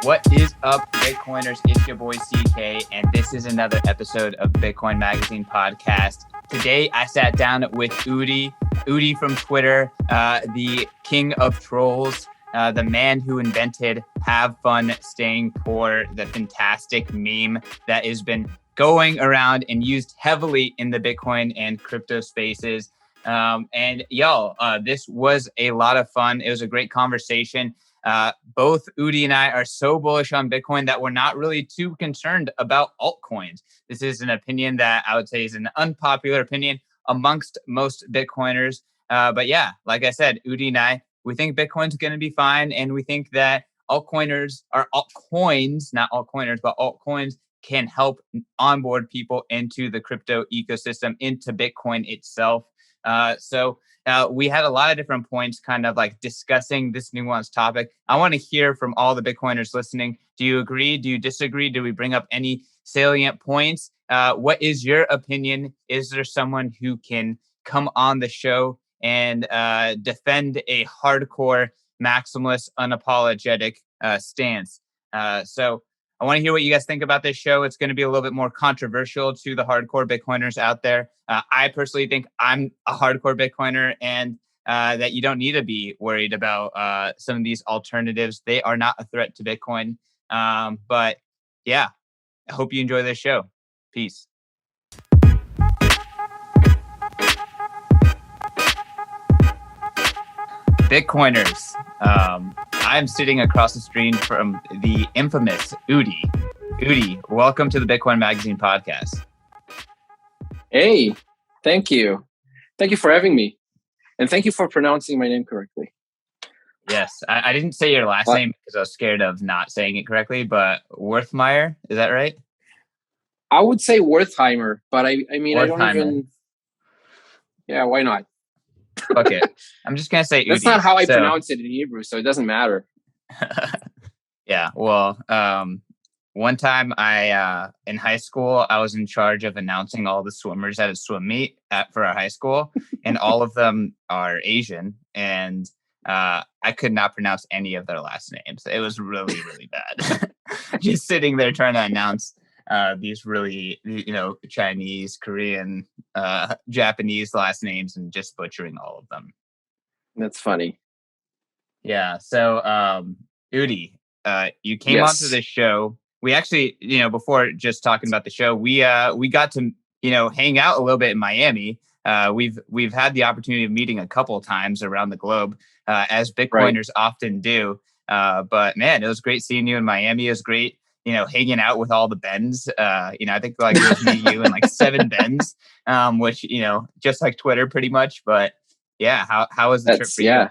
What is up, Bitcoiners? It's your boy CK, and this is another episode of Bitcoin Magazine Podcast. Today, I sat down with Udi from Twitter, the king of trolls, the man who invented "Have Fun Staying Poor," the fantastic meme that has been going around and used heavily in the Bitcoin and crypto spaces. And y'all, this was a lot of fun. It was a great conversation. Both Udi and I are so bullish on Bitcoin that we're not really too concerned about altcoins. This is an opinion that I would say is an unpopular opinion amongst most Bitcoiners. But yeah, like I said, Udi and I, we think Bitcoin's going to be fine. And we think that altcoins, not altcoiners, but altcoins can help onboard people into the crypto ecosystem, into Bitcoin itself. So we had a lot of different points kind of like discussing this nuanced topic. I want to hear from all the Bitcoiners listening. Do you agree? Do you disagree? Do we bring up any salient points? What is your opinion? Is there someone who can come on the show and defend a hardcore, maximalist, unapologetic stance? So I want to hear what you guys think about this show. It's going to be a little bit more controversial to the hardcore Bitcoiners out there. I personally think I'm a hardcore Bitcoiner and that you don't need to be worried about some of these alternatives. They are not a threat to Bitcoin. But yeah, I hope you enjoy this show. Peace. Bitcoiners. I'm sitting across the stream from the infamous Udi. Udi, welcome to the Bitcoin Magazine Podcast. Hey, thank you. Thank you for having me. And thank you for pronouncing my name correctly. Yes, I didn't say your last name because I was scared of not saying it correctly, but Wertheimer, is that right? I would say Wertheimer, but I mean, I don't even... Yeah, why not? Okay, I'm just going to say Udi. That's not how I pronounce it in Hebrew, so it doesn't matter. Yeah, well, one time in high school, I was in charge of announcing all the swimmers at a swim meet for our high school, and all of them are Asian, and I could not pronounce any of their last names. It was really, really bad. Just sitting there trying to announce these really, Chinese, Korean, Japanese last names and just butchering all of them. That's funny. Yeah. So, Udi, you came onto the show. We actually, before just talking about the show, we got to, hang out a little bit in Miami. We've had the opportunity of meeting a couple of times around the globe, as Bitcoiners often do. But man, it was great seeing you in Miami. It was great, hanging out with all the Bens. I think like it was me, you, and like 7 Bens, which, just like Twitter pretty much. But yeah, how was the trip for you?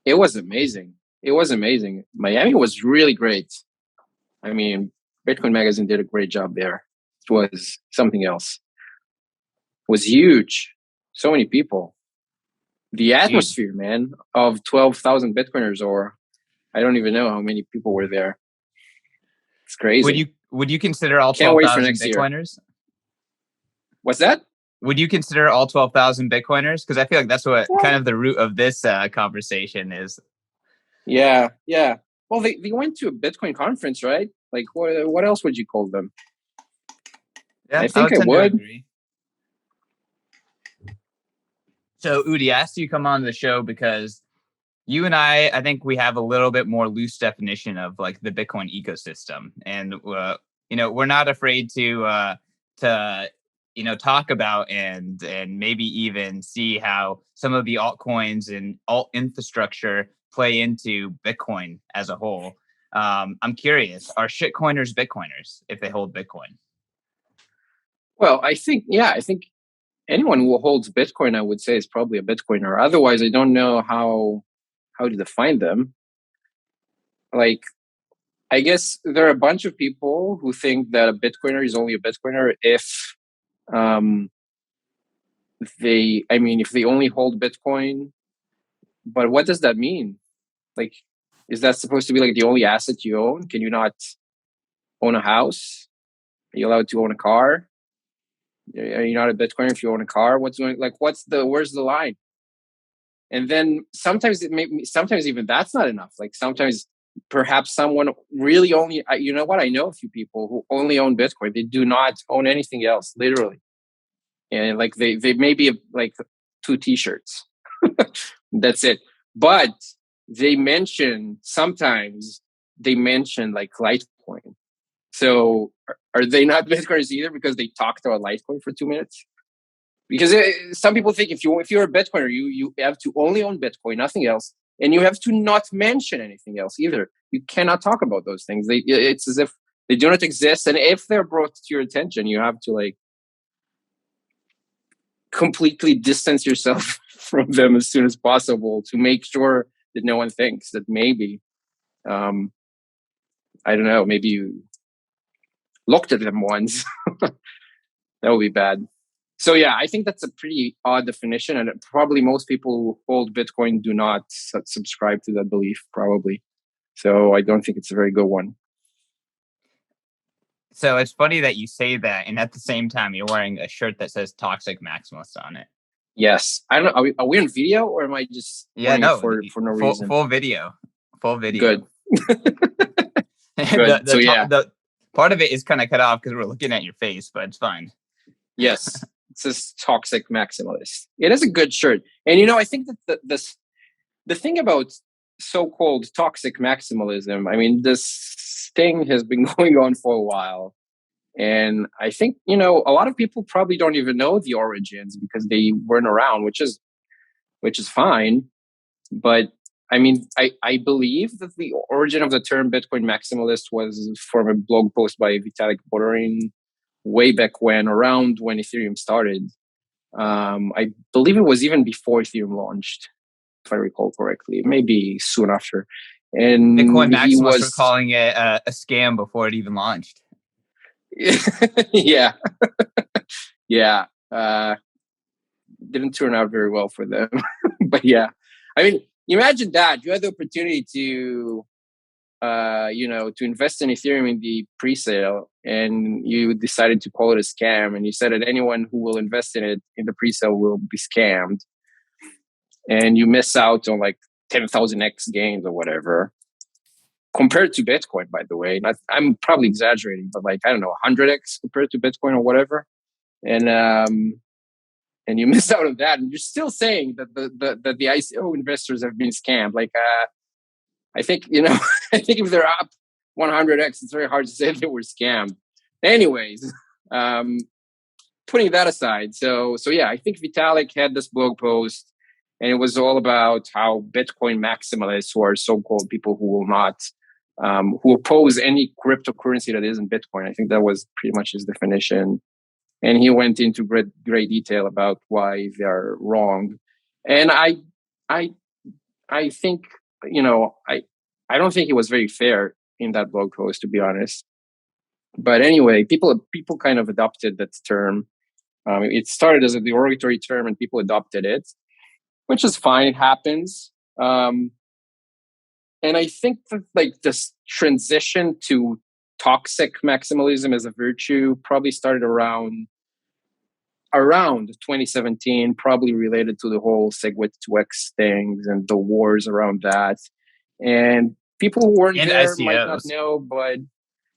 It was amazing. It was amazing. Miami was really great. I mean, Bitcoin Magazine did a great job there. It was something else. It was huge. So many people. The atmosphere, man, of 12,000 Bitcoiners, or I don't even know how many people were there. It's crazy. Would you consider all 12,000 Bitcoiners? Year. What's that? Would you consider all 12,000 Bitcoiners? Because I feel like that's what kind of the root of this conversation is. Yeah. Well, they went to a Bitcoin conference, right? Like, what else would you call them? Yeah, I think I would. Agree. So, Udi, I asked you to come on the show because you and I think we have a little bit more loose definition of like the Bitcoin ecosystem, and we're not afraid to talk about and maybe even see how some of the altcoins and alt infrastructure play into Bitcoin as a whole. I'm curious, are shitcoiners Bitcoiners if they hold Bitcoin? Well, I think anyone who holds Bitcoin, I would say, is probably a Bitcoiner. Otherwise, I don't know how to define them. Like, I guess there are a bunch of people who think that a Bitcoiner is only a Bitcoiner if they only hold Bitcoin. But what does that mean? Like, is that supposed to be like the only asset you own? Can you not own a house? Are you allowed to own a car? Are you not a Bitcoiner if you own a car? Where's the line? And then sometimes even that's not enough. Like sometimes perhaps someone really only, you know what? I know a few people who only own Bitcoin. They do not own anything else, literally. And like they maybe like 2 t-shirts. That's it. But sometimes they mention like Litecoin. So are they not Bitcoiners either because they talked about Litecoin for 2 minutes? Because some people think if you're a Bitcoiner, you have to only own Bitcoin, nothing else, and you have to not mention anything else either. You cannot talk about those things. It's as if they do not exist, and if they're brought to your attention, you have to like completely distance yourself from them as soon as possible to make sure that no one thinks that maybe, I don't know, maybe you looked at them once. That would be bad. So yeah, I think that's a pretty odd definition, and probably most people who hold Bitcoin do not subscribe to that belief, probably. So I don't think it's a very good one. So it's funny that you say that, and at the same time, you're wearing a shirt that says "Toxic Maximalist" on it. Yes, I don't know. Are we on video, or am I just for no reason? Full video. Good. Good. So yeah, the part of it is kind of cut off because we're looking at your face, but it's fine. Yes, it says "Toxic Maximalist." It is a good shirt, and I think that the thing about so-called toxic maximalism, I mean, this thing has been going on for a while, and I think a lot of people probably don't even know the origins because they weren't around, which is fine. But I mean, I believe that the origin of the term Bitcoin maximalist was from a blog post by Vitalik Buterin way back around when Ethereum started. I believe it was even before Ethereum launched, if I recall correctly, maybe soon after. And Bitcoin maximalists were calling it a scam before it even launched. Yeah. Yeah. Didn't turn out very well for them. But yeah, I mean, imagine that you had the opportunity to to invest in Ethereum in the pre-sale, and you decided to call it a scam, and you said that anyone who will invest in it in the pre-sale will be scammed, and you miss out on like 10,000x gains or whatever. Compared to Bitcoin, by the way, I'm probably exaggerating, but like, I don't know, 100x compared to Bitcoin or whatever. And you miss out on that, and you're still saying that the ICO investors have been scammed. Like, I think I think if they're up 100x, it's very hard to say they were scammed. Anyways, putting that aside, so yeah, I think Vitalik had this blog post, and it was all about how Bitcoin maximalists, who are so-called people who will not, who oppose any cryptocurrency that isn't Bitcoin. I think that was pretty much his definition. And he went into great detail about why they're wrong. And I think, I don't think he was very fair in that blog post, to be honest. But anyway, people kind of adopted that term. It started as a derogatory term, and people adopted it, which is fine. It happens. And I think that like this transition to toxic maximalism as a virtue probably started around 2017, probably related to the whole SegWit2x things and the wars around that. And people who weren't there might not know, but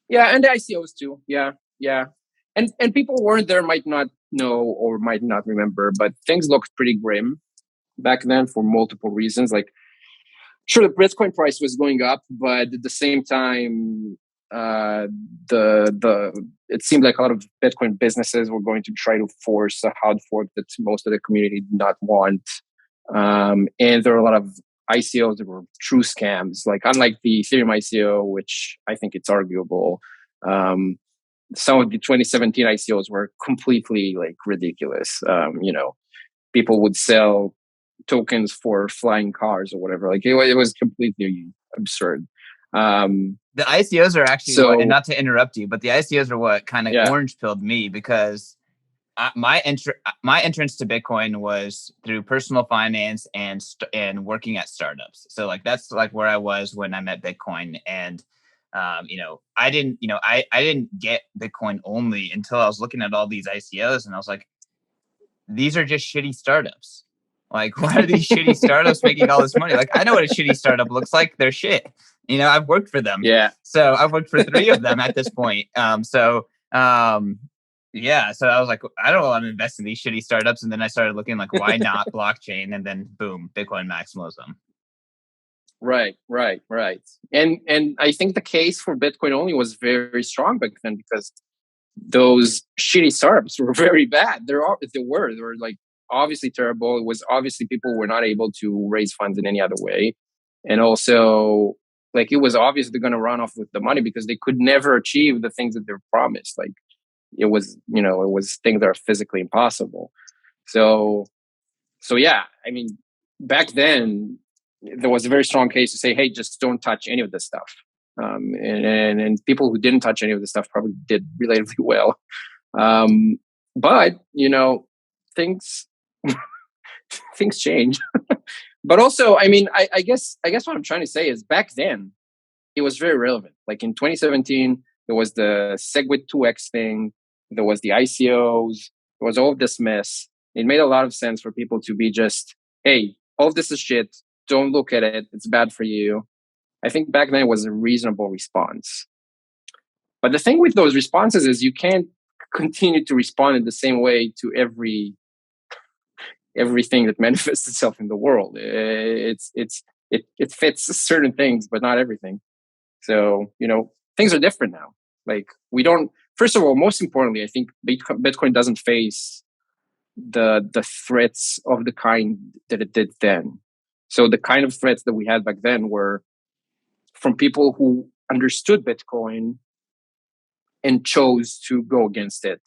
yeah, and the ICOs too. Yeah. And people who weren't there might not know or might not remember, but things looked pretty grim back then for multiple reasons. Like, sure, the Bitcoin price was going up, but at the same time, it seemed like a lot of Bitcoin businesses were going to try to force a hard fork that most of the community did not want. And there were a lot of ICOs that were true scams, like unlike the Ethereum ICO, which I think it's arguable. Some of the 2017 ICOs were completely like ridiculous. People would sell tokens for flying cars or whatever. Like it was completely absurd. The ICOs are actually, and not to interrupt you, but the ICOs are what kind of orange pilled me, because my entrance to Bitcoin was through personal finance and working at startups. So like that's like where I was when I met Bitcoin, and I didn't get Bitcoin only until I was looking at all these ICOs, and I was like, these are just shitty startups. Like, why are these shitty startups making all this money? Like, I know what a shitty startup looks like. They're shit. I've worked for them. Yeah. So I've worked for 3 of them at this point. Yeah, so I was like, I don't want to invest in these shitty startups. And then I started looking like, why not blockchain? And then boom, Bitcoin maximalism. Right. And I think the case for Bitcoin only was very strong back then because those shitty startups were very bad. They were like obviously terrible. It was obviously people were not able to raise funds in any other way. And also like it was obvious they're going to run off with the money because they could never achieve the things that they were promised. Like it was things that are physically impossible. So yeah, I mean, back then there was a very strong case to say, hey, just don't touch any of this stuff. And people who didn't touch any of this stuff probably did relatively well. But things things change. But also, I mean, I guess what I'm trying to say is back then it was very relevant. Like in 2017, there was the Segwit 2x thing. There was the ICOs. There was all of this mess. It made a lot of sense for people to be just, hey, all of this is shit. Don't look at it. It's bad for you. I think back then it was a reasonable response. But the thing with those responses is you can't continue to respond in the same way to everything that manifests itself in the world. It fits certain things, but not everything. So, things are different now. Like we don't, first of all, most importantly, I think Bitcoin doesn't face the threats of the kind that it did then. So the kind of threats that we had back then were from people who understood Bitcoin and chose to go against it,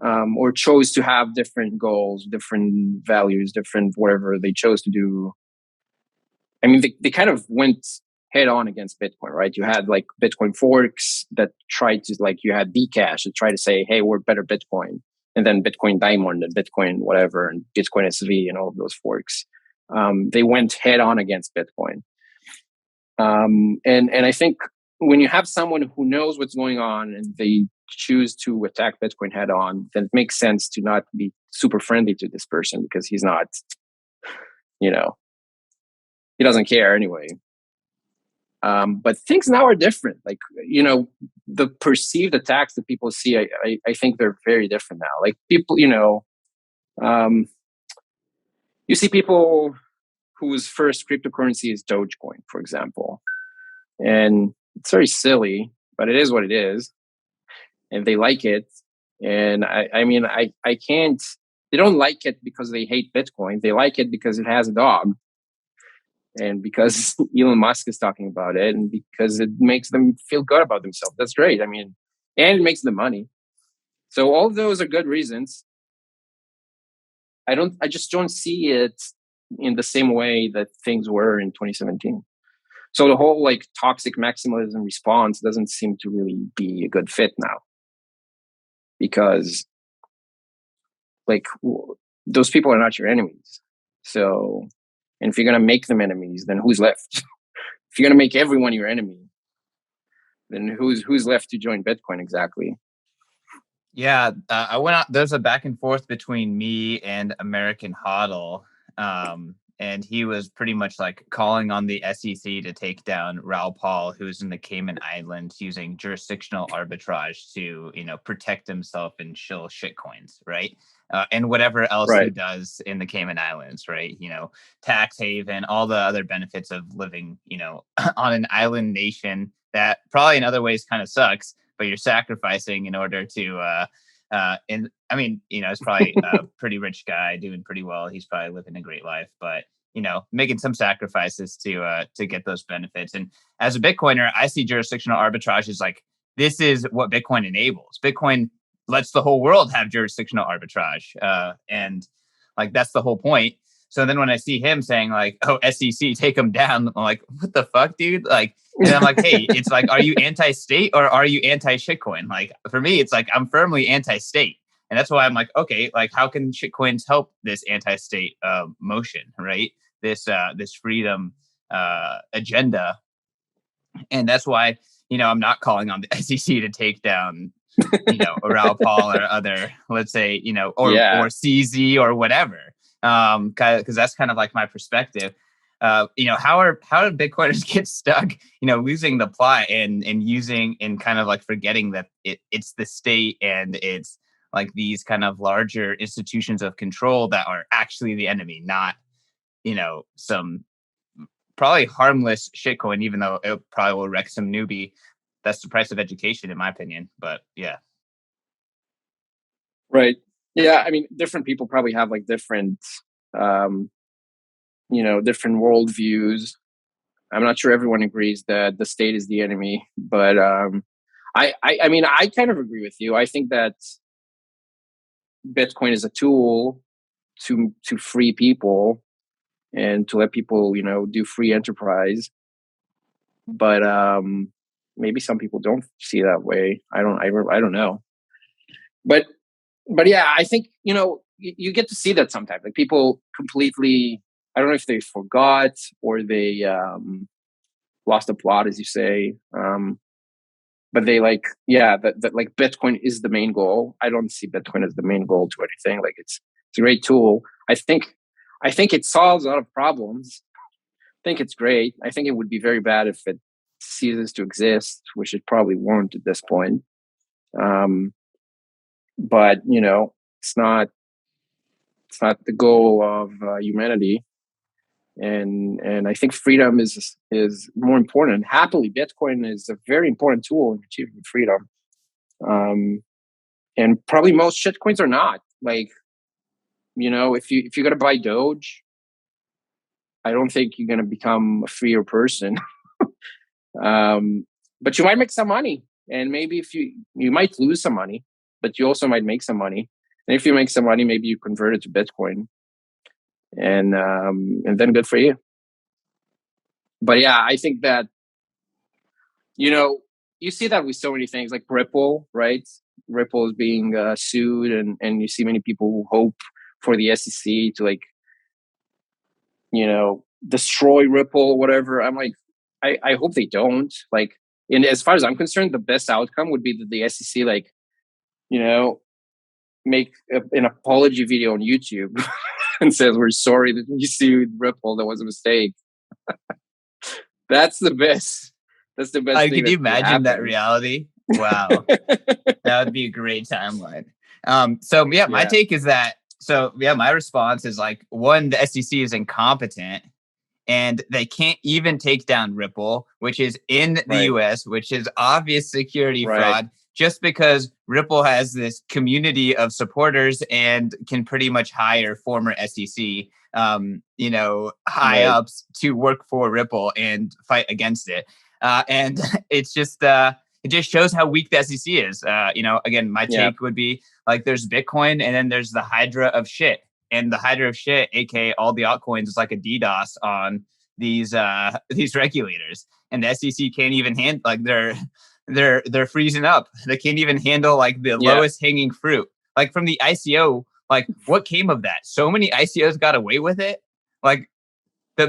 or chose to have different goals, different values, different whatever they chose to do. I mean, they kind of went head on against Bitcoin, right? You had like Bitcoin forks that tried to, like, you had Bcash that tried to say, hey, we're better Bitcoin. And then Bitcoin Diamond and Bitcoin whatever and Bitcoin SV and all of those forks. They went head on against Bitcoin. And I think when you have someone who knows what's going on and they choose to attack Bitcoin head on, then it makes sense to not be super friendly to this person because he's not, he doesn't care anyway. But things now are different. Like, the perceived attacks that people see, I think they're very different now. Like people, you see people whose first cryptocurrency is Dogecoin, for example. And it's very silly, but it is what it is. And they like it. And I mean, I can't, they don't like it because they hate Bitcoin. They like it because it has a dog. And because Elon Musk is talking about it, and because it makes them feel good about themselves. That's great. I mean, and it makes them money. So all of those are good reasons. I just don't see it in the same way that things were in 2017. So the whole like toxic maximalism response doesn't seem to really be a good fit now. Because like those people are not your enemies. So, and if you're going to make them enemies, then who's left? If you're going to make everyone your enemy, then who's left to join Bitcoin exactly? Yeah, I went out. There's a back and forth between me and American HODL. And he was pretty much like calling on the SEC to take down Raoul Pal, who's in the Cayman Islands, using jurisdictional arbitrage to, protect himself and shill shitcoins, right? And whatever else Right. he does in the Cayman Islands, right? Tax haven, all the other benefits of living, on an island nation that probably in other ways kind of sucks, but you're sacrificing in order to, and I mean, he's probably a pretty rich guy doing pretty well. He's probably living a great life, but making some sacrifices to get those benefits. And as a Bitcoiner, I see jurisdictional arbitrage as like, this is what Bitcoin enables. Bitcoin lets the whole world have jurisdictional arbitrage. And like, that's the whole point. So then when I see him saying like, oh, SEC, take them down, I'm like, what the fuck, dude? Like, and I'm like, hey, it's like, are you anti-state or are you anti-shitcoin? Like, for me, it's like, I'm firmly anti-state. And that's why I'm like, okay, like, how can shitcoins help this anti-state motion, right? This freedom agenda. And that's why, I'm not calling on the SEC to take down, Raoul Pal or other, let's say, or CZ or whatever. Because that's kind of like my perspective. how do Bitcoiners get stuck, losing the plot and using and kind of like forgetting that it's the state and it's like these kind of larger institutions of control that are actually the enemy, not, some probably harmless shitcoin, even though it probably will wreck some newbie. That's the price of education, in my opinion. But yeah. Right. Yeah. I mean, different people probably have like different, different worldviews. I'm not sure everyone agrees that the state is the enemy, but I mean, I kind of agree with you. I think that Bitcoin is a tool to free people and to let people, do free enterprise. But maybe some people don't see that way. I don't know. But yeah, I think you get to see that sometimes. Like people completely, I don't know if they forgot or they lost the plot, as you say. But they that like Bitcoin is the main goal. I don't see Bitcoin as the main goal to anything. Like it's a great tool. I think it solves a lot of problems. I think it's great. I think it would be very bad if it ceases to exist, which it probably won't at this point. But it's not the goal of humanity. And I think freedom is more important. Happily, Bitcoin is a very important tool in achieving freedom. And probably most shitcoins are not. Like, if you're gonna buy Doge, I don't think you're gonna become a freer person. But you might make some money, and maybe if you might lose some money, but you also might make some money. And if you make some money, maybe you convert it to Bitcoin, and then good for you. But yeah, I think that you see that with so many things, like Ripple, right? Ripple is being sued, and you see many people who hope for the SEC to destroy Ripple or whatever. I'm like, I hope they don't. Like, and as far as I'm concerned, the best outcome would be that the SEC, make an apology video on YouTube and says, we're sorry that we sued Ripple. That was a mistake. That's the best. That's the best thing. Can you imagine that reality? Wow. That would be a great timeline. My take is that, my response is like, one, the SEC is incompetent and they can't even take down Ripple, which is in the US, which is obvious security fraud, just because Ripple has this community of supporters and can pretty much hire former SEC, high ups to work for Ripple and fight against it. And it's just, it just shows how weak the SEC is. Again, my take would be like, there's Bitcoin and then there's the Hydra of shit. And the Hydra of shit, aka all the altcoins, is like a DDoS on these regulators. And the SEC can't even handle, like, they're freezing up. They can't even handle like the lowest hanging fruit. Like from the ICO, like what came of that? So many ICOs got away with it. Like the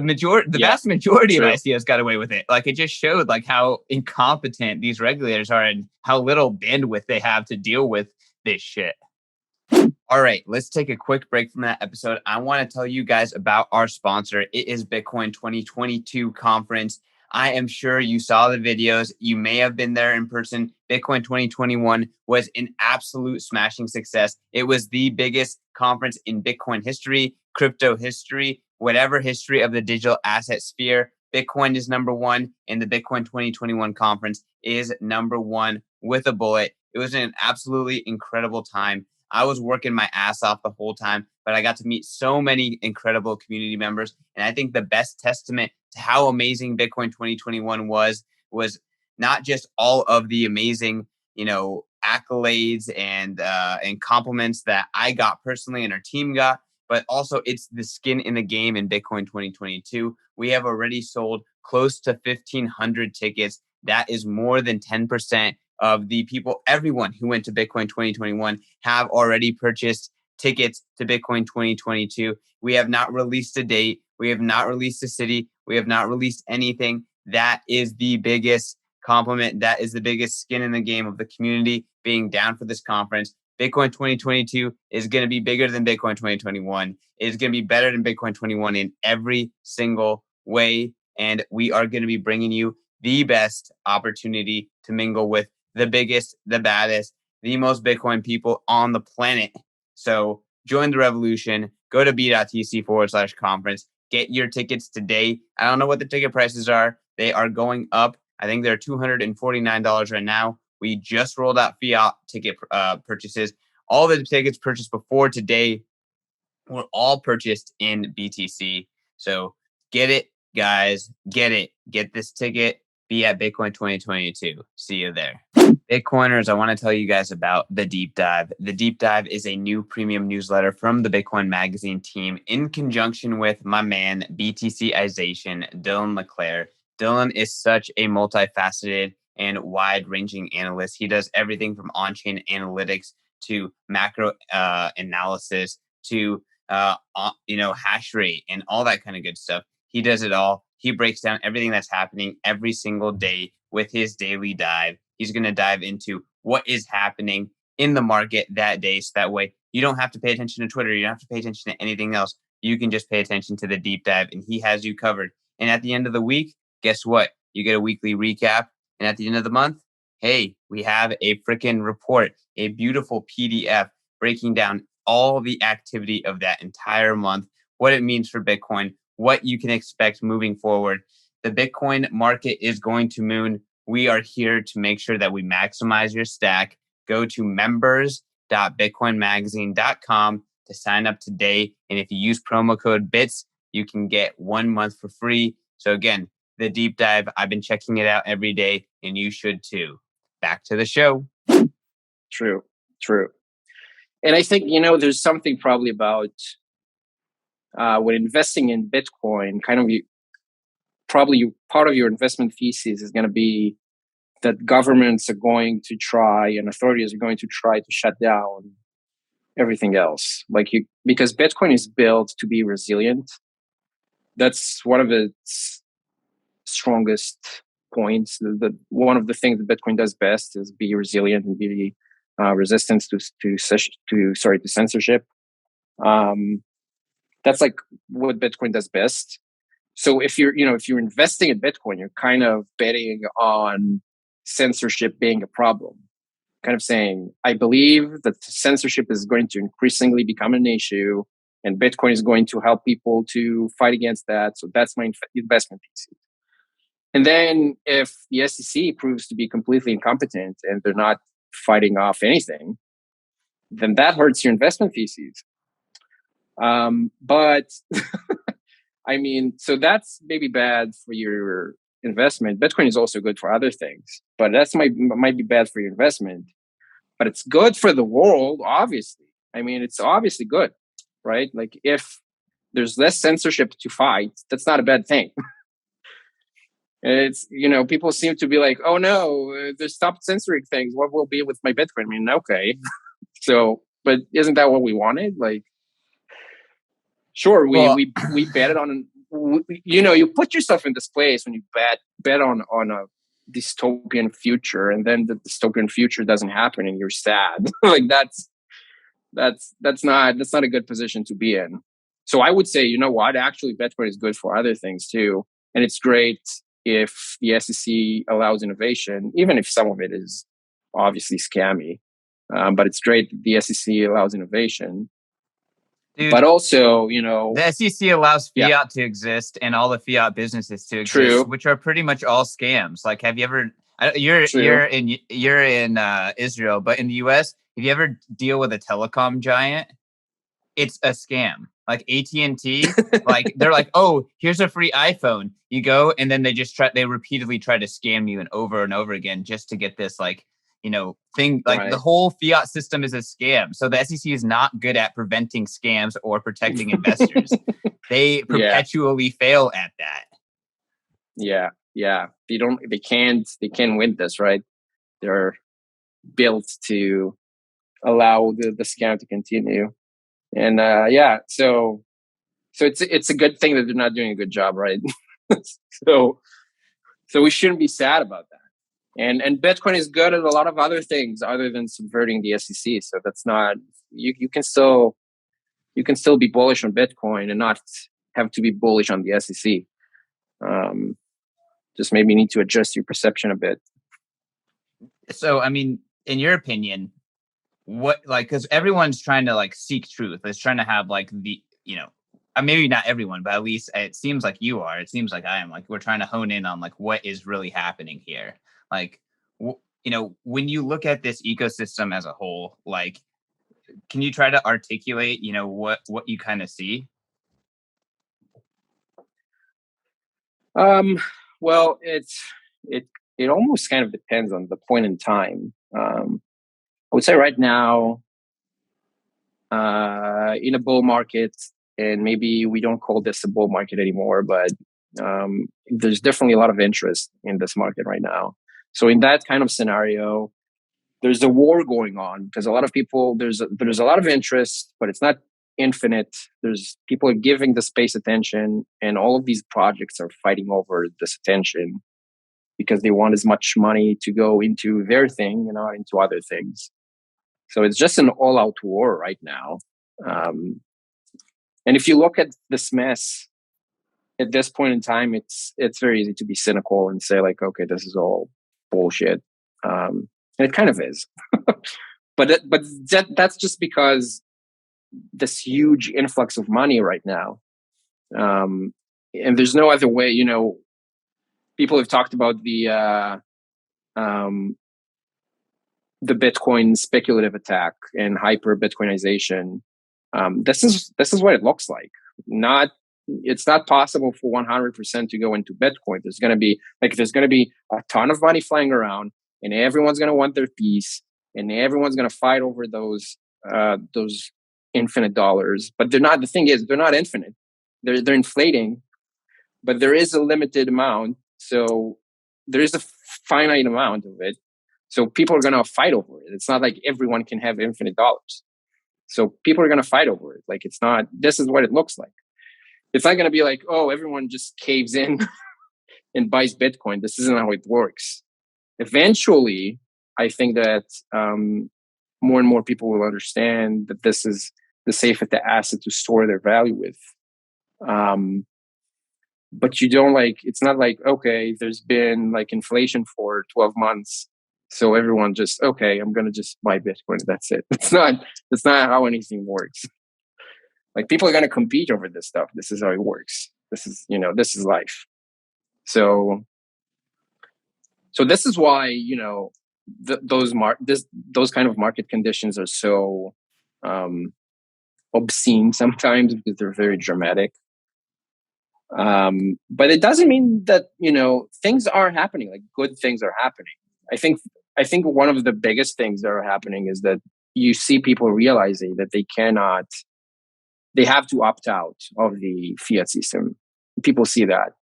vast majority of ICOs got away with it. Like it just showed like how incompetent these regulators are and how little bandwidth they have to deal with this shit. All right, let's take a quick break from that episode. I want to tell you guys about our sponsor. It is Bitcoin 2022 conference. I am sure you saw the videos. You may have been there in person. Bitcoin 2021 was an absolute smashing success. It was the biggest conference in Bitcoin history, crypto history, whatever history of the digital asset sphere. Bitcoin is number one, and the Bitcoin 2021 conference is number one with a bullet. It was an absolutely incredible time. I was working my ass off the whole time, but I got to meet so many incredible community members. And I think the best testament to how amazing Bitcoin 2021 was not just all of the amazing, accolades and compliments that I got personally and our team got, but also it's the skin in the game in Bitcoin 2022. We have already sold close to 1,500 tickets. That is more than 10% of the people, everyone who went to Bitcoin 2021 have already purchased tickets to Bitcoin 2022. We have not released a date. We have not released a city. We have not released anything. That is the biggest compliment. That is the biggest skin in the game of the community being down for this conference. Bitcoin 2022 is going to be bigger than Bitcoin 2021. It is going to be better than Bitcoin 21 in every single way. And we are going to be bringing you the best opportunity to mingle with the biggest, the baddest, the most Bitcoin people on the planet. So join the revolution. Go to b.tc/conference. Get your tickets today. I don't know what the ticket prices are. They are going up. I think they're $249 right now. We just rolled out fiat ticket purchases. All the tickets purchased before today were all purchased in BTC. So get it, guys. Get it. Get this ticket. Be at Bitcoin 2022. See you there. Bitcoiners, I want to tell you guys about The Deep Dive. The Deep Dive is a new premium newsletter from the Bitcoin Magazine team in conjunction with my man, BTCization, Dylan LeClaire. Dylan is such a multifaceted and wide-ranging analyst. He does everything from on-chain analytics to macro analysis to hash rate and all that kind of good stuff. He does it all. He breaks down everything that's happening every single day with his daily dive. He's going to dive into what is happening in the market that day. So that way you don't have to pay attention to Twitter. You don't have to pay attention to anything else. You can just pay attention to the deep dive and he has you covered. And at the end of the week, guess what? You get a weekly recap. And at the end of the month, hey, we have a freaking report, a beautiful PDF breaking down all the activity of that entire month, what it means for Bitcoin, what you can expect moving forward. The Bitcoin market is going to moon. We are here to make sure that we maximize your stack. Go to members.bitcoinmagazine.com to sign up today. And if you use promo code BITS, you can get 1 month for free. So again, the deep dive, I've been checking it out every day and you should too. Back to the show. True. And I think, there's something probably about when investing in Bitcoin, kind of part of your investment thesis is going to be that governments are going to try and authorities are going to try to shut down everything else. Because Bitcoin is built to be resilient. That's one of its strongest points. One of the things that Bitcoin does best is be resilient and be resistant to censorship. That's like what Bitcoin does best. So if you're investing in Bitcoin, you're kind of betting on censorship being a problem. Kind of saying, I believe that censorship is going to increasingly become an issue, and Bitcoin is going to help people to fight against that. So that's my investment thesis. And then if the SEC proves to be completely incompetent and they're not fighting off anything, then that hurts your investment thesis. But I mean, so that's maybe bad for your investment. Bitcoin is also good for other things, but might be bad for your investment. But it's good for the world, obviously. I mean, it's obviously good, right? Like if there's less censorship to fight, that's not a bad thing. It's, people seem to be like, oh no, they stopped censoring things. What will be with my Bitcoin? I mean, okay. So, but isn't that what we wanted? Like, sure, we bet on, you put yourself in this place when you bet on a dystopian future, and then the dystopian future doesn't happen and you're sad. Like that's not a good position to be in. So I would say, you know what, actually Bitcoin is good for other things too. And it's great if the SEC allows innovation, even if some of it is obviously scammy. But it's great that the SEC allows innovation. Dude, but also, the SEC allows fiat to exist and all the fiat businesses to exist, which are pretty much all scams. Like, have you ever? You're in Israel, but in the US, if you ever deal with a telecom giant, it's a scam. Like AT&T, like they're like, oh, here's a free iPhone. You go, and then they repeatedly try to scam you and over again just to get this thing. Like right. The whole fiat system is a scam. So the SEC is not good at preventing scams or protecting investors. They perpetually fail at that. Yeah. They can't win this, right? They're built to allow the scam to continue. And so it's a good thing that they're not doing a good job, right? so we shouldn't be sad about that. And Bitcoin is good at a lot of other things other than subverting the SEC. So that's not you can still be bullish on Bitcoin and not have to be bullish on the SEC. Just maybe need to adjust your perception a bit. So, I mean, in your opinion, what, like, because everyone's trying to like seek truth. It's trying to have like the, maybe not everyone, but at least it seems like you are. It seems like I am. Like, we're trying to hone in on like what is really happening here. Like, when you look at this ecosystem as a whole, like, can you try to articulate, what you kind of see? Well, it almost kind of depends on the point in time. I would say right now, in a bull market, and maybe we don't call this a bull market anymore, but there's definitely a lot of interest in this market right now. So in that kind of scenario, there's a war going on because a lot of people, there's a lot of interest, but it's not infinite. There's people are giving the space attention, and all of these projects are fighting over this attention because they want as much money to go into their thing, into other things. So it's just an all-out war right now. And if you look at this mess at this point in time, it's very easy to be cynical and say like, okay, this is all bullshit. And it kind of is. but that's just because this huge influx of money right now. And there's no other way, people have talked about the Bitcoin speculative attack and hyper Bitcoinization. This is what it looks like. It's not possible for 100% to go into Bitcoin. There's going to be a ton of money flying around, and everyone's going to want their piece, and everyone's going to fight over those infinite dollars. But they're not. The thing is, they're not infinite. They're inflating, but there is a limited amount. So there is a finite amount of it. So people are going to fight over it. It's not like everyone can have infinite dollars. So people are going to fight over it. Like, it's not, this is what it looks like. It's not going to be like, oh, everyone just caves in and buys Bitcoin. This isn't how it works. Eventually, I think that more and more people will understand that this is the safest asset to store their value with. But you don't it's not like, okay, there's been like inflation for 12 months. So everyone just, okay, I'm going to just buy Bitcoin. That's it. That's not how anything works. Like, people are going to compete over this stuff. This is how it works. This is life. So this is why, those kind of market conditions are so obscene sometimes because they're very dramatic. But it doesn't mean that, things are happening, like good things are happening. I think one of the biggest things that are happening is that you see people realizing that they have to opt out of the fiat system. People see that.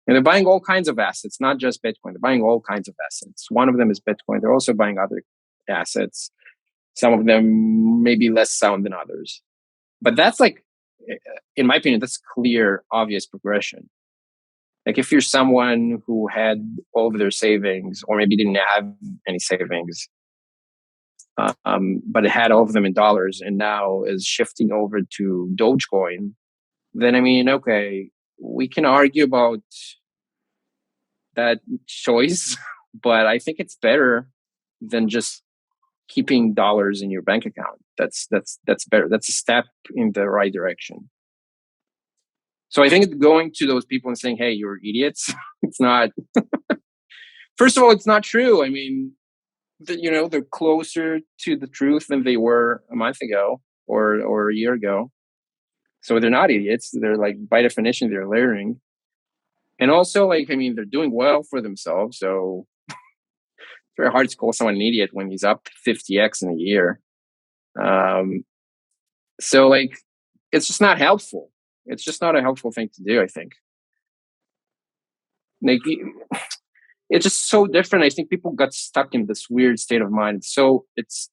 And they're buying all kinds of assets, not just Bitcoin. They're buying all kinds of assets. One of them is Bitcoin. They're also buying other assets. Some of them may be less sound than others. But that's in my opinion, that's clear, obvious progression. Like, if you're someone who had all of their savings, or maybe didn't have any savings, but it had all of them in dollars and now is shifting over to Dogecoin, then okay, we can argue about that choice, but I think it's better than just keeping dollars in your bank account. That's better. That's a step in the right direction. So I think going to those people and saying, hey, you're idiots, it's not, first of all, it's not true. They're closer to the truth than they were a month ago or a year ago. So they're not idiots. They're by definition, they're learning. And also, they're doing well for themselves. So it's very hard to call someone an idiot when he's up 50x in a year. So it's just not helpful. It's just not a helpful thing to do, I think. It's just so different. I think people got stuck in this weird state of mind. So it's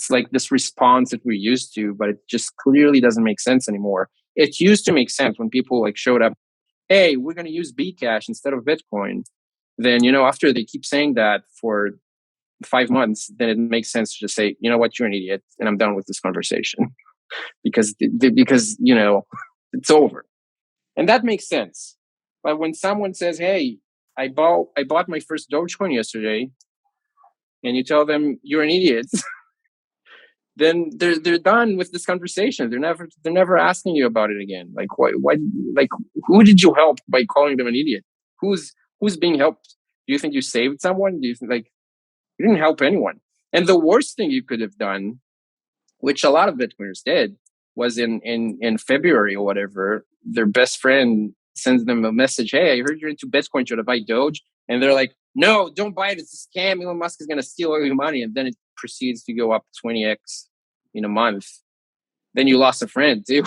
like this response that we're used to, but it just clearly doesn't make sense anymore. It used to make sense when people showed up, hey, we're going to use Bcash instead of Bitcoin. Then, after they keep saying that for 5 months, then it makes sense to just say, you know what, you're an idiot, and I'm done with this conversation because it's over. And that makes sense. But when someone says, "Hey, I bought my first Dogecoin yesterday," and you tell them you're an idiot, then they're done with this conversation. They're never asking you about it again. Like why like who did you help by calling them an idiot? Who's being helped? Do you think you saved someone? Do you think like you didn't help anyone? And the worst thing you could have done, which a lot of Bitcoiners did, was in February or whatever, their best friend sends them a message, "Hey, I heard you're into Bitcoin, should I buy Doge?" And they're like, "No, don't buy it. It's a scam. Elon Musk is going to steal all your money." And then it proceeds to go up 20x in a month. Then you lost a friend too.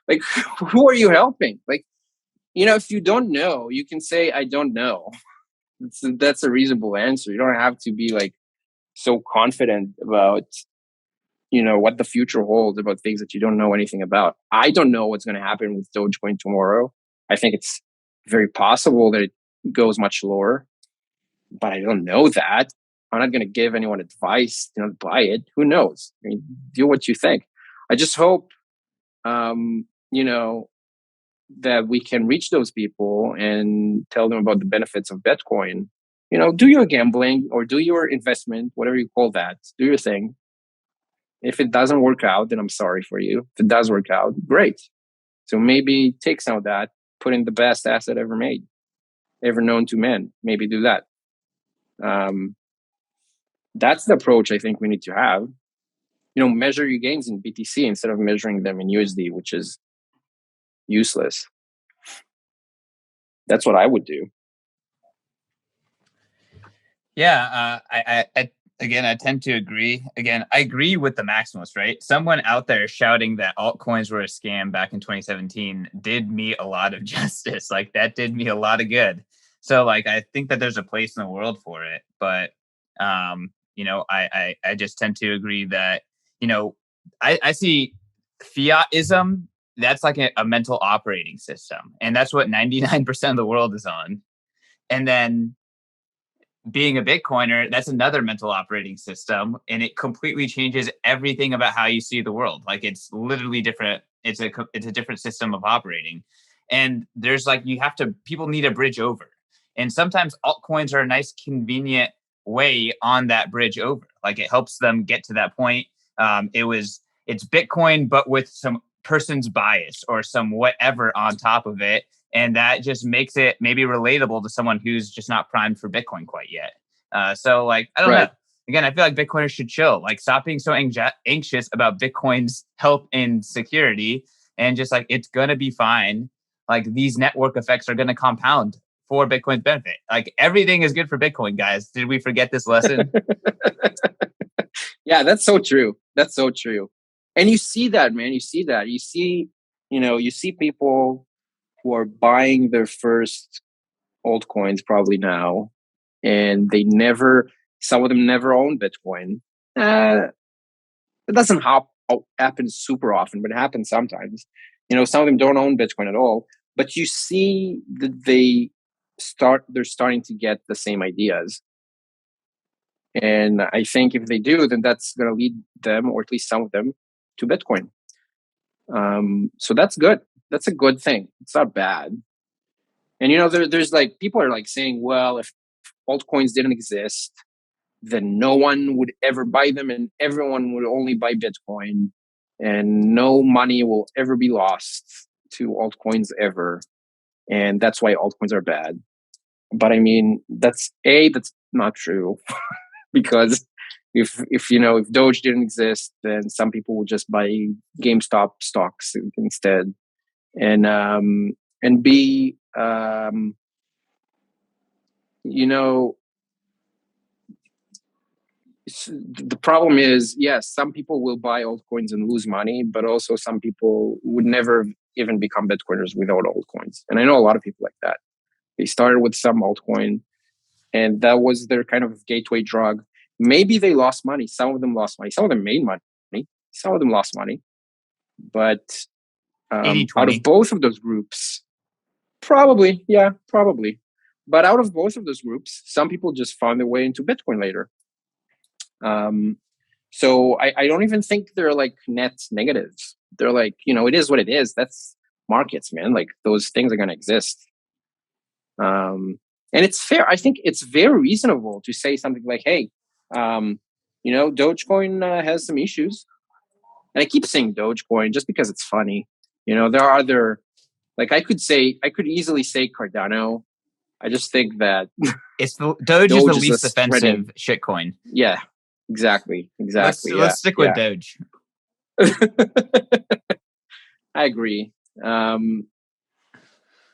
Like, who are you helping? Like, if you don't know, you can say, "I don't know." That's a reasonable answer. You don't have to be like so confident about what the future holds, about things that you don't know anything about. I don't know what's going to happen with Dogecoin tomorrow. I think it's very possible that it goes much lower, but I don't know that. I'm not going to give anyone advice to buy it. Who knows? I mean, do what you think. I just hope, um, you know, that we can reach those people and tell them about the benefits of Bitcoin. Do your gambling or do your investment, whatever you call that. Do your thing. If it doesn't work out, then I'm sorry for you. If it does work out, great. So maybe take some of that, put in the best asset ever made, ever known to man. Maybe do that. That's the approach I think we need to have. Measure your gains in BTC instead of measuring them in USD, which is useless. That's what I would do. Yeah, I tend to agree. Again, I agree with the maximalist, right? Someone out there shouting that altcoins were a scam back in 2017 did me a lot of justice. Like that did me a lot of good. So like I think that there's a place in the world for it, but I just tend to agree that I see fiatism. That's like a mental operating system, and that's what 99% of the world is on. And then being a Bitcoiner, that's another mental operating system, and it completely changes everything about how you see the world. Like it's literally different. It's a different system of operating, and there's like people need a bridge over, and sometimes altcoins are a nice, convenient way on that bridge over. Like it helps them get to that point. It's Bitcoin, but with some person's bias or some whatever on top of it, and that just makes it maybe relatable to someone who's just not primed for Bitcoin quite yet. So like, I don't know. Again, I feel like Bitcoiners should chill. Like, stop being so anxious about Bitcoin's health and security, and just like, it's gonna be fine. Like, these network effects are gonna compound for Bitcoin's benefit. Like, everything is good for Bitcoin, guys. Did we forget this lesson? Yeah, that's so true. That's so true. And you see that, man. You see that. You see people who are buying their first altcoins probably now, and some of them never own Bitcoin. It doesn't happen super often, but it happens sometimes. Some of them don't own Bitcoin at all, but you see that they're starting to get the same ideas. And I think if they do, then that's going to lead them, or at least some of them, to Bitcoin. So that's good. That's a good thing. It's not bad. And there's like people are like saying, well, if altcoins didn't exist, then no one would ever buy them, and everyone would only buy Bitcoin, and no money will ever be lost to altcoins ever. And that's why altcoins are bad. But I mean, that's not true. Because if Doge didn't exist, then some people would just buy GameStop stocks instead. And B, the problem is, yes, some people will buy altcoins and lose money, but also some people would never even become Bitcoiners without altcoins. And I know a lot of people like that. They started with some altcoin, and that was their kind of gateway drug. Maybe they lost money. Some of them lost money. Some of them made money. Some of them lost money. But out of both of those groups, probably. But out of both of those groups, some people just found their way into Bitcoin later. So I don't even think they're like net negatives. They're like, it is what it is. That's markets, man. Like, those things are going to exist. And it's fair. I think it's very reasonable to say something like, hey, Dogecoin has some issues. And I keep saying Dogecoin just because it's funny. There are other, like I could easily say Cardano. I just think that it's Doge is the least offensive shitcoin. Yeah, exactly. Let's stick with Doge. I agree.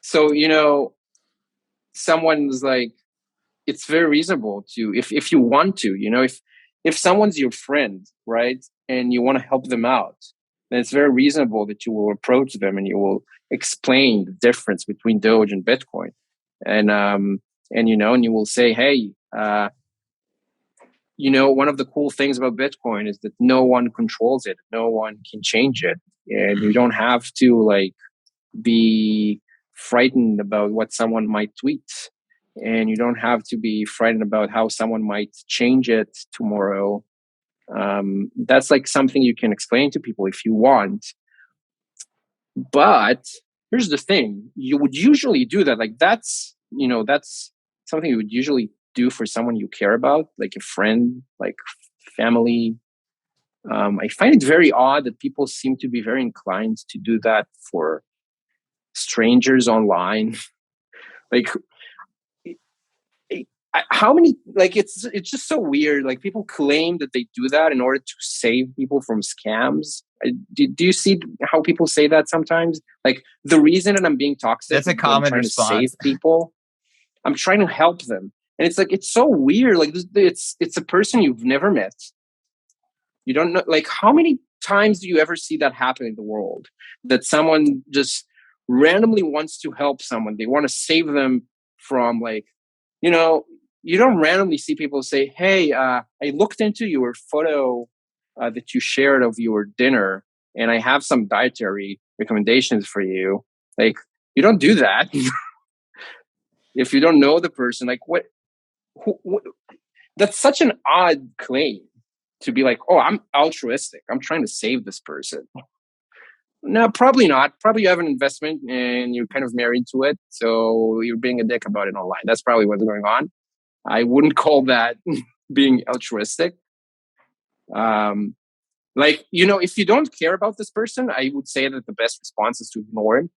So, someone's like, it's very reasonable to, if you want to, if someone's your friend, right, and you want to help them out, then it's very reasonable that you will approach them and you will explain the difference between Doge and Bitcoin, and you will say, hey, one of the cool things about Bitcoin is that no one controls it, no one can change it, and you don't have to be frightened about what someone might tweet, and you don't have to be frightened about how someone might change it tomorrow. That's something you can explain to people if you want. But here's the thing: you would usually do that. That's something you would usually do for someone you care about, like a friend, like family. I find it very odd that people seem to be very inclined to do that for strangers online. How many, it's just so weird. People claim that they do that in order to save people from scams. Do you see how people say that sometimes? The reason that I'm being toxic, that's a common response. To save people, I'm trying to help them. And it's so weird. It's a person you've never met. You don't know, how many times do you ever see that happen in the world? That someone just randomly wants to help someone. They want to save them from you don't randomly see people say, hey, I looked into your photo that you shared of your dinner, and I have some dietary recommendations for you. You don't do that. If you don't know the person, what that's such an odd claim to be oh, I'm altruistic, I'm trying to save this person. No, probably not. Probably you have an investment and you're kind of married to it, so you're being a dick about it online. That's probably what's going on. I wouldn't call that being altruistic. If you don't care about this person, I would say that the best response is to ignore him.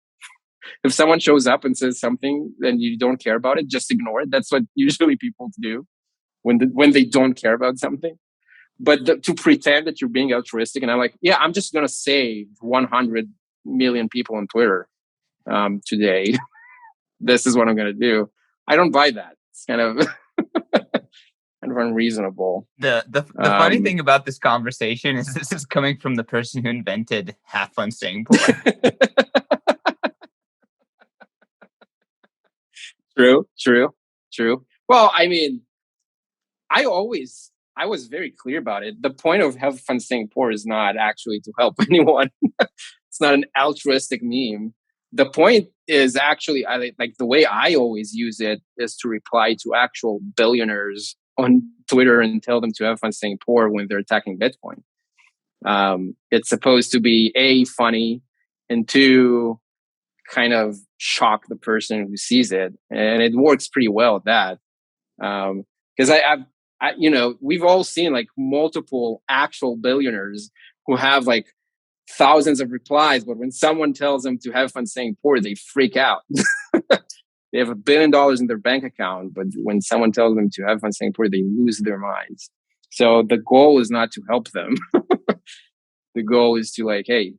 If someone shows up and says something and you don't care about it, just ignore it. That's what usually people do when they don't care about something. But to pretend that you're being altruistic, and I'm just going to save 100 million people on Twitter today. This is what I'm going to do. I don't buy that. It's kind of kind of unreasonable. The funny thing about this conversation is this is coming from the person who invented have fun staying poor. True. Well, I mean, I was very clear about it. The point of have fun staying poor is not actually to help anyone. It's not an altruistic meme. The point is actually, the way I always use it is to reply to actual billionaires on Twitter and tell them to have fun staying poor when they're attacking Bitcoin. It's supposed to be A, funny, and 2, kind of shock the person who sees it. And it works pretty well at that. Because we've all seen multiple actual billionaires who have thousands of replies, but when someone tells them to have fun staying poor, they freak out. They have $1 billion in their bank account, but when someone tells them to have fun staying poor, they lose their minds. So the goal is not to help them. The goal is to hey,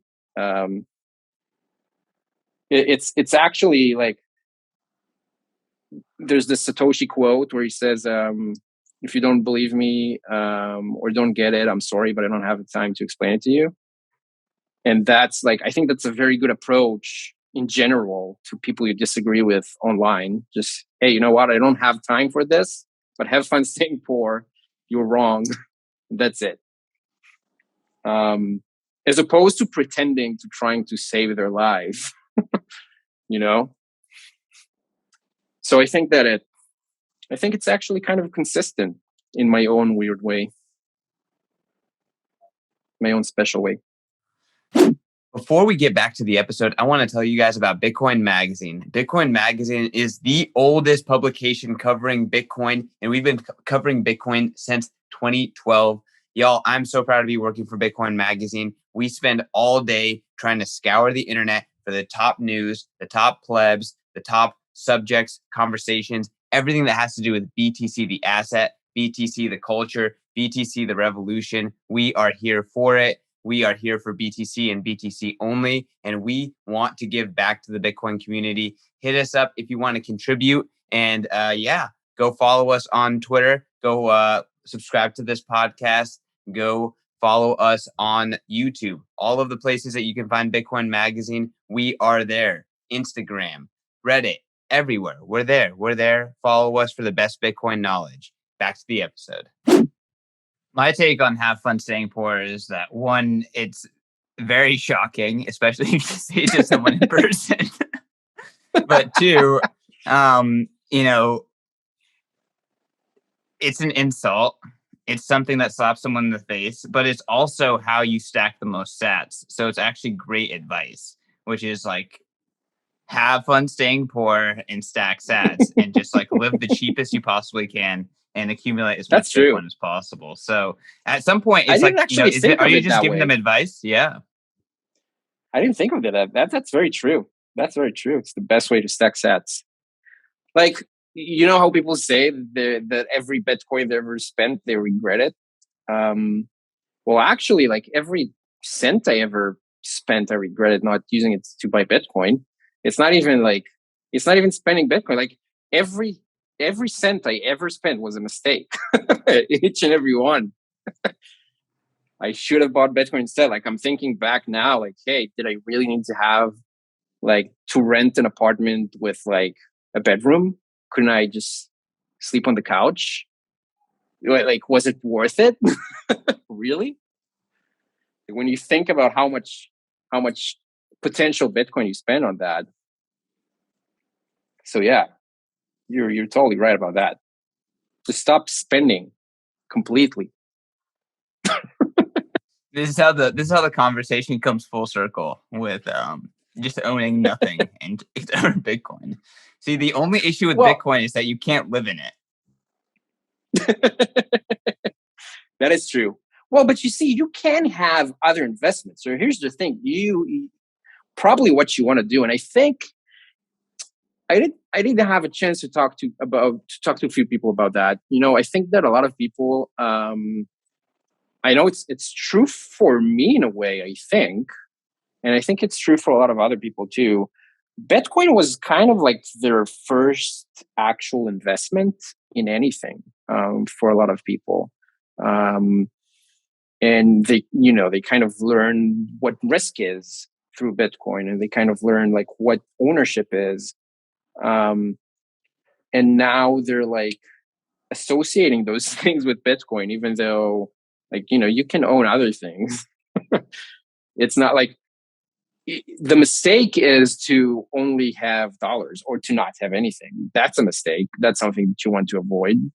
it's actually there's this Satoshi quote where he says, if you don't believe me or don't get it, I'm sorry, but I don't have the time to explain it to you. And that's I think that's a very good approach in general to people you disagree with online. Just, hey, you know what? I don't have time for this, but have fun staying poor. You're wrong. That's it. As opposed to pretending to trying to save their life, So I think it's actually kind of consistent in my own weird way, my own special way. Before we get back to the episode, I want to tell you guys about Bitcoin Magazine. Bitcoin Magazine is the oldest publication covering Bitcoin, and we've been covering Bitcoin since 2012. Y'all, I'm so proud to be working for Bitcoin Magazine. We spend all day trying to scour the internet for the top news, the top plebs, the top subjects, conversations, everything that has to do with BTC, the asset, BTC, the culture, BTC, the revolution. We are here for it. We are here for BTC and BTC only, and we want to give back to the Bitcoin community. Hit us up if you want to contribute, and go follow us on Twitter. Go subscribe to this podcast. Go follow us on YouTube. All of the places that you can find Bitcoin Magazine, we are there. Instagram, Reddit, everywhere. We're there. We're there. Follow us for the best Bitcoin knowledge. Back to the episode. My take on have fun staying poor is that, one, it's very shocking, especially if you say it to someone in person. But two, it's an insult. It's something that slaps someone in the face, but it's also how you stack the most sats. So it's actually great advice, which is like, have fun staying poor and stack sats and just like live the cheapest you possibly can and accumulate as much Bitcoin as possible. So at some point, it's like, are you just giving them advice? Yeah. I didn't think of it. That's very true. That's very true. It's the best way to stack sats. Like, you know how people say that every Bitcoin they ever spent, they regret it? Well, actually, like every cent I ever spent, I regretted not using it to buy Bitcoin. It's not even spending Bitcoin. Like every cent I ever spent was a mistake. Each and every one. I should have bought Bitcoin instead. Like I'm thinking back now, like, hey, did I really need to rent an apartment with like a bedroom? Couldn't I just sleep on the couch? Like, was it worth it? Really? When you think about how much potential Bitcoin you spend on that. So yeah, you're totally right about that. Just stop spending completely. This is how the conversation comes full circle with just owning nothing and own Bitcoin. See, the only issue with Bitcoin is that you can't live in it. That is true. Well, but you see, you can have other investments. So here's the thing: you probably what you want to do, and I think I did have a chance to talk to a few people about that. I think that a lot of people. I know it's true for me in a way. I think, and I think it's true for a lot of other people too. Bitcoin was kind of like their first actual investment in anything for a lot of people. And they kind of learn what risk is through Bitcoin, and they kind of learn like what ownership is. And now they're like associating those things with Bitcoin, even though you can own other things. It's not like the mistake is to only have dollars or to not have anything. That's a mistake. That's something that you want to avoid.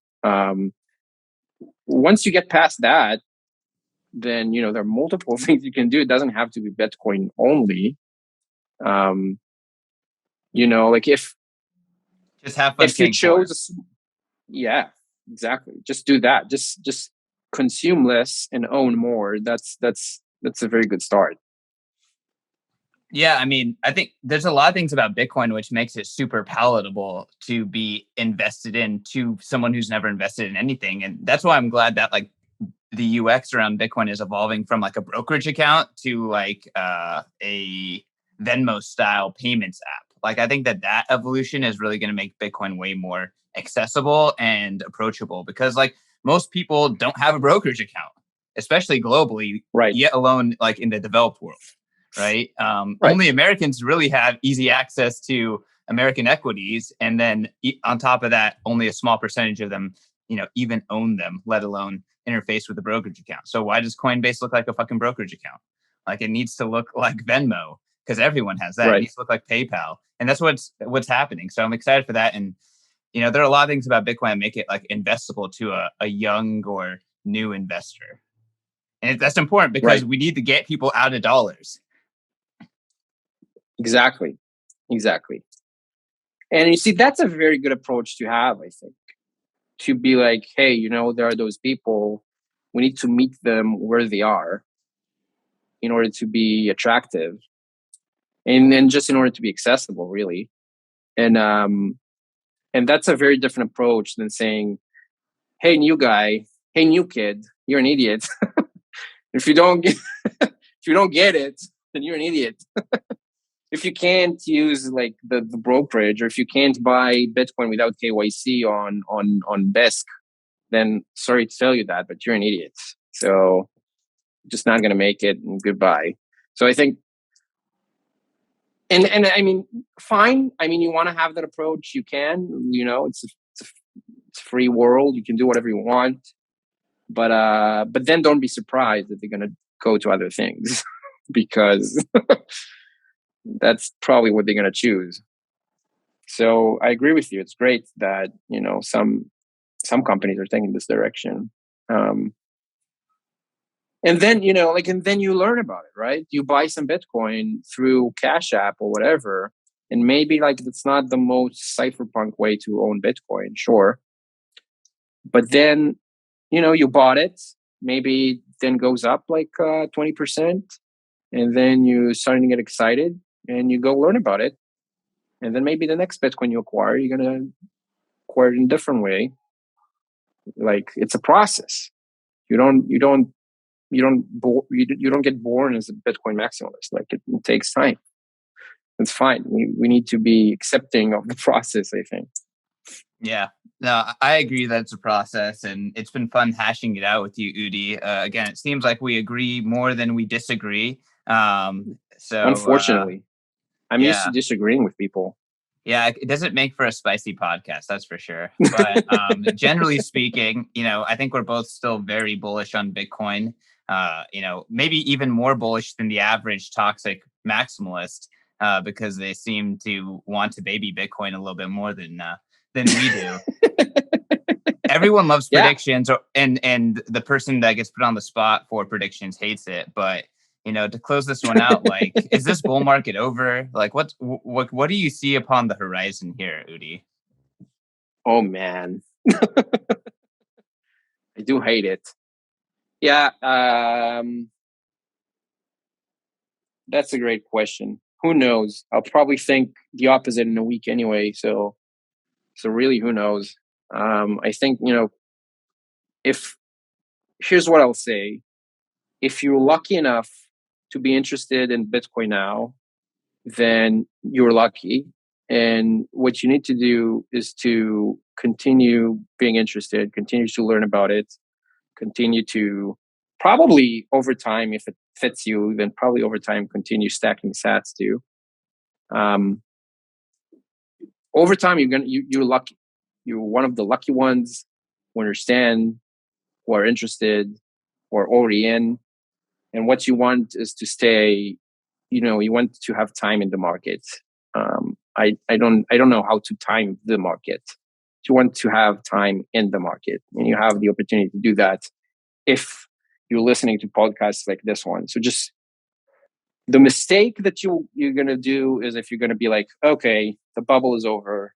Once you get past that, then there are multiple things you can do. It doesn't have to be Bitcoin only. Like if just have fun. If you chose, yeah, exactly. Just do that. Just consume less and own more. That's a very good start. Yeah, I mean, I think there's a lot of things about Bitcoin which makes it super palatable to be invested in to someone who's never invested in anything. And that's why I'm glad that like the UX around Bitcoin is evolving from like a brokerage account to like a Venmo style payments app. Like I think that evolution is really going to make Bitcoin way more accessible and approachable, because like most people don't have a brokerage account, especially globally, right? Yet alone like in the developed world. Right? Only Americans really have easy access to American equities. And then on top of that, only a small percentage of them, even own them, let alone interface with a brokerage account. So why does Coinbase look like a fucking brokerage account? Like it needs to look like Venmo because everyone has that. Right. It needs to look like PayPal. And that's what's happening. So I'm excited for that. And, there are a lot of things about Bitcoin that make it like investable to a young or new investor. And that's important because we need to get people out of dollars. Exactly. And you see, that's a very good approach to have, I think, to be like, hey, there are those people. We need to meet them where they are in order to be attractive, and then just in order to be accessible, really. And that's a very different approach than saying, hey, new guy, hey, new kid, you're an idiot. If you don't get it, then you're an idiot. If you can't use like the brokerage, or if you can't buy Bitcoin without KYC on BESC, then sorry to tell you that, but you're an idiot. So just not going to make it, and goodbye. So I think, and I mean, fine. I mean, you want to have that approach, you can. It's a free world. You can do whatever you want, but then don't be surprised that they're going to go to other things because that's probably what they're going to choose. So I agree with you. It's great that some companies are taking this direction. And then, and then you learn about it, right? You buy some Bitcoin through Cash App or whatever. And maybe like it's not the most cypherpunk way to own Bitcoin, sure. But then, you bought it, maybe then goes up like 20%. And then you starting to get excited and you go learn about it. And then maybe the next Bitcoin you acquire, you're going to acquire it in a different way. Like it's a process. You don't get born as a Bitcoin maximalist. Like it takes time. It's fine. We need to be accepting of the process, I think. Yeah, no, I agree that it's a process, and it's been fun hashing it out with you, Udi. Again, it seems like we agree more than we disagree. So unfortunately, I'm used to disagreeing with people. Yeah, it doesn't make for a spicy podcast, that's for sure. But generally speaking, I think we're both still very bullish on Bitcoin. Maybe even more bullish than the average toxic maximalist, because they seem to want to baby Bitcoin a little bit more than we do. Everyone loves predictions, and the person that gets put on the spot for predictions hates it. But to close this one out, like, is this bull market over? Like, what do you see upon the horizon here, Udi? Oh man, I do hate it. Yeah, that's a great question. Who knows? I'll probably think the opposite in a week anyway. So really, who knows? I think if here's what I'll say: if you're lucky enough to be interested in Bitcoin now, then you're lucky. And what you need to do is to continue being interested, continue to learn about it, continue to probably over time, if it fits you, then probably over time continue stacking sats too. Over time, you're lucky. You're one of the lucky ones who understand, who are interested, who are already in. And what you want is to stay, you want to have time in the market. I don't know how to time the market. You want to have time in the market, and you have the opportunity to do that if you're listening to podcasts like this one. So just the mistake that you're gonna do is if you're gonna be like, okay, the bubble is over,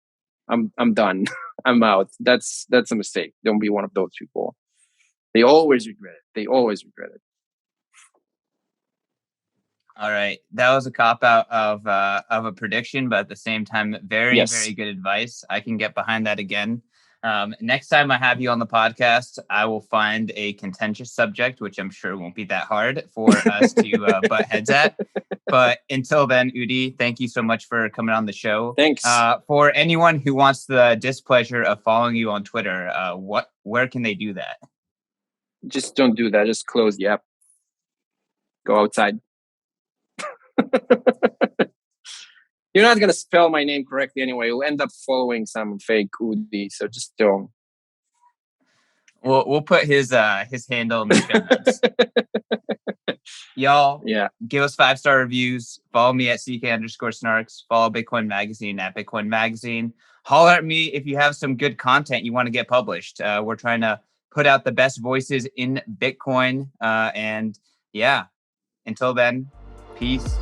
I'm done, I'm out. That's a mistake. Don't be one of those people. They always regret it. All right, that was a cop out of a prediction, but at the same time, very good advice. I can get behind that again. Next time I have you on the podcast, I will find a contentious subject, which I'm sure won't be that hard for us to butt heads at. But until then, Udi, thank you so much for coming on the show. Thanks. For anyone who wants the displeasure of following you on Twitter, where can they do that? Just don't do that. Just close the app. Go outside. You're not going to spell my name correctly anyway. You'll end up following some fake Udi, so just don't. We'll put his handle in the show notes. Y'all, give us 5-star reviews. Follow me at CK_snarks. Follow Bitcoin Magazine at Bitcoin Magazine. Holler at me if you have some good content you want to get published. We're trying to put out the best voices in Bitcoin. And yeah, until then, peace.